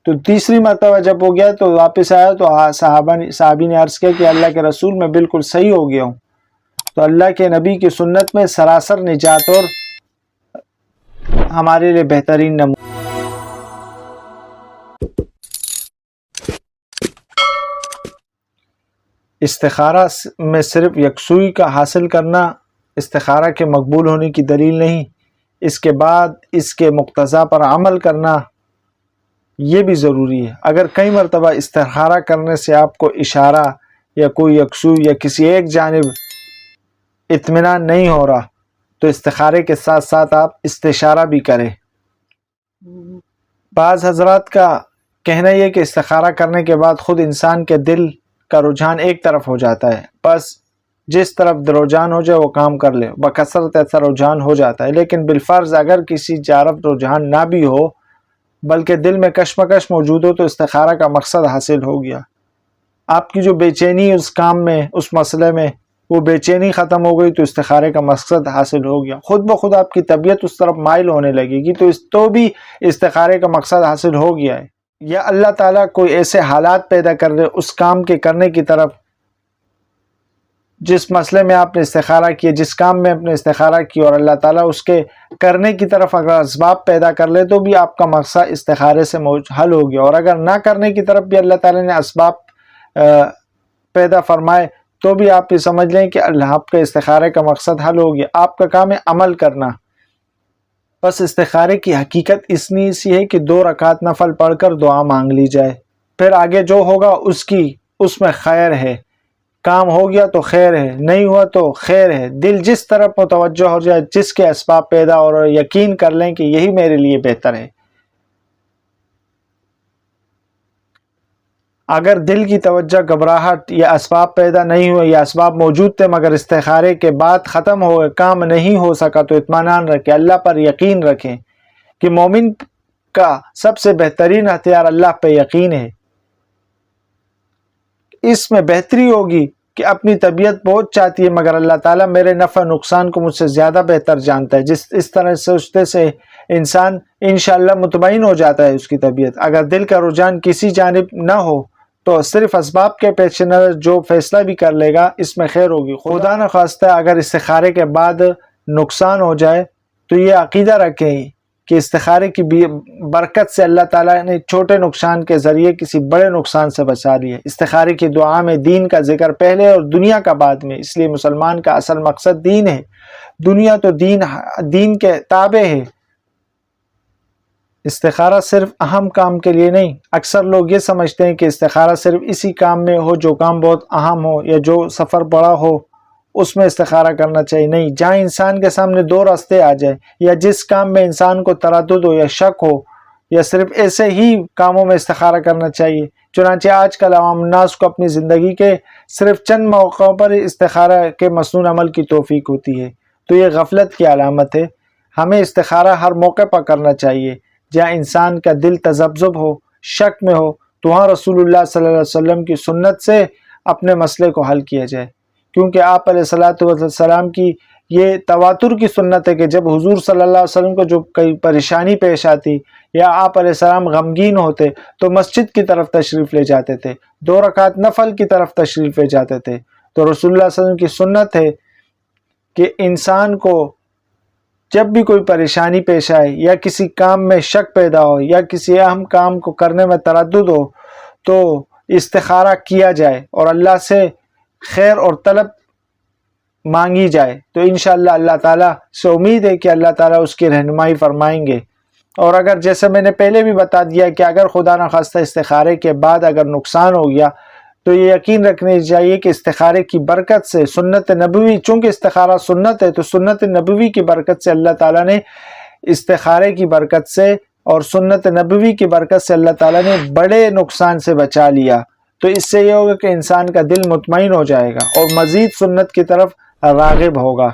تو تیسری مرتبہ جب ہو گیا تو واپس آیا تو صحابی نے عرض کیا کہ اللہ کے رسول میں بالکل صحیح ہو گیا ہوں۔ تو اللہ کے نبی کی سنت میں سراسر نجات اور ہمارے لیے بہترین نمونہ۔ استخارہ میں صرف یکسوئی کا حاصل کرنا استخارہ کے مقبول ہونے کی دلیل نہیں، اس کے بعد اس کے مقتضا پر عمل کرنا یہ بھی ضروری ہے۔ اگر کئی مرتبہ استخارہ کرنے سے آپ کو اشارہ یا کوئی یکسوئی یا کسی ایک جانب اطمینان نہیں ہو رہا تو استخارے کے ساتھ ساتھ آپ استشارہ بھی کریں۔ بعض حضرات کا کہنا یہ کہ استخارہ کرنے کے بعد خود انسان کے دل کا رجحان ایک طرف ہو جاتا ہے، بس جس طرف رجحان ہو جائے وہ کام کر لے، بکثرت ایسا رجحان ہو جاتا ہے۔ لیکن بالفرض اگر کسی جانب رجحان نہ بھی ہو بلکہ دل میں کشمکش موجود ہو تو استخارہ کا مقصد حاصل ہو گیا۔ آپ کی جو بے چینی اس کام میں، اس مسئلے میں، وہ بے چینی ختم ہو گئی تو استخارے کا مقصد حاصل ہو گیا۔ خود بخود آپ کی طبیعت اس طرف مائل ہونے لگے گی تو بھی استخارے کا مقصد حاصل ہو گیا ہے۔ یا اللہ تعالیٰ کوئی ایسے حالات پیدا کر دے اس کام کے کرنے کی طرف جس مسئلے میں آپ نے استخارہ کیا، جس کام میں آپ نے استخارہ کی، اور اللہ تعالیٰ اس کے کرنے کی طرف اگر اسباب پیدا کر لے تو بھی آپ کا مقصد استخارے سے حل ہو گیا۔ اور اگر نہ کرنے کی طرف بھی اللہ تعالیٰ نے اسباب پیدا فرمائے تو بھی آپ یہ سمجھ لیں کہ اللہ آپ کے استخارے کا مقصد حل ہو گیا۔ آپ کا کام ہے عمل کرنا۔ بس استخارے کی حقیقت اتنی سی ہے کہ 2 رکعت نفل پڑھ کر دعا مانگ لی جائے، پھر آگے جو ہوگا اس میں خیر ہے۔ کام ہو گیا تو خیر ہے، نہیں ہوا تو خیر ہے۔ دل جس طرف متوجہ ہو جائے، جس کے اسباب پیدا اور یقین کر لیں کہ یہی میرے لیے بہتر ہے۔ اگر دل کی توجہ گھبراہٹ یا اسباب پیدا نہیں ہوئے یا اسباب موجود تھے مگر استخارے کے بعد ختم ہو گئے، کام نہیں ہو سکا، تو اطمینان رکھیں، اللہ پر یقین رکھیں کہ مومن کا سب سے بہترین ہتھیار اللہ پہ یقین ہے۔ اس میں بہتری ہوگی کہ اپنی طبیعت بہت چاہتی ہے مگر اللہ تعالیٰ میرے نفع نقصان کو مجھ سے زیادہ بہتر جانتا ہے۔ اس طرح سوچتے سے انسان انشاءاللہ مطمئن ہو جاتا ہے اس کی طبیعت۔ اگر دل کا رجحان کسی جانب نہ ہو تو صرف اسباب کے پیش نظر جو فیصلہ بھی کر لے گا اس میں خیر ہوگی۔ خدا نخواستہ اگر استخارے کے بعد نقصان ہو جائے تو یہ عقیدہ رکھیں کہ استخارے کی برکت سے اللہ تعالیٰ نے چھوٹے نقصان کے ذریعے کسی بڑے نقصان سے بچا لیا۔ استخارے کی دعا میں دین کا ذکر پہلے اور دنیا کا بعد میں، اس لیے مسلمان کا اصل مقصد دین ہے، دنیا تو دین کے تابع ہے۔ استخارہ صرف اہم کام کے لیے نہیں۔ اکثر لوگ یہ سمجھتے ہیں کہ استخارہ صرف اسی کام میں ہو جو کام بہت اہم ہو یا جو سفر بڑا ہو اس میں استخارہ کرنا چاہیے۔ نہیں، جہاں انسان کے سامنے 2 راستے آ جائیں یا جس کام میں انسان کو تردد ہو یا شک ہو یا صرف ایسے ہی کاموں میں استخارہ کرنا چاہیے۔ چنانچہ آج کل عوام الناس کو اپنی زندگی کے صرف چند موقعوں پر استخارہ کے مسنون عمل کی توفیق ہوتی ہے، تو یہ غفلت کی علامت ہے۔ ہمیں استخارہ ہر موقع پر کرنا چاہیے۔ جہاں انسان کا دل تذبذب ہو، شک میں ہو، تو وہاں رسول اللہ صلی اللہ علیہ وسلم کی سنت سے اپنے مسئلے کو حل کیا جائے، کیونکہ آپ علیہ السلام کی یہ تواتر کی سنت ہے کہ جب حضور صلی اللہ علیہ وسلم کو جو کئی پریشانی پیش آتی یا آپ علیہ السلام غمگین ہوتے تو مسجد کی طرف تشریف لے جاتے تھے، 2 رکعت نفل کی طرف تشریف لے جاتے تھے۔ تو رسول اللہ صلی اللہ علیہ وسلم کی سنت ہے کہ انسان کو جب بھی کوئی پریشانی پیش آئے یا کسی کام میں شک پیدا ہو یا کسی اہم کام کو کرنے میں تردد ہو تو استخارہ کیا جائے اور اللہ سے خیر اور طلب مانگی جائے، تو انشاءاللہ اللہ تعالیٰ سے امید ہے کہ اللہ تعالیٰ اس کی رہنمائی فرمائیں گے۔ اور اگر جیسے میں نے پہلے بھی بتا دیا کہ اگر خدا نخواستہ استخارے کے بعد اگر نقصان ہو گیا تو یہ یقین رکھنے چاہیے کہ استخارے کی برکت سے سنت نبوی، چونکہ استخارہ سنت ہے تو سنت نبوی کی برکت سے اللہ تعالیٰ نے استخارے کی برکت سے اور سنت نبوی کی برکت سے اللہ تعالیٰ نے بڑے نقصان سے بچا لیا۔ تو اس سے یہ ہوگا کہ انسان کا دل مطمئن ہو جائے گا اور مزید سنت کی طرف راغب ہوگا۔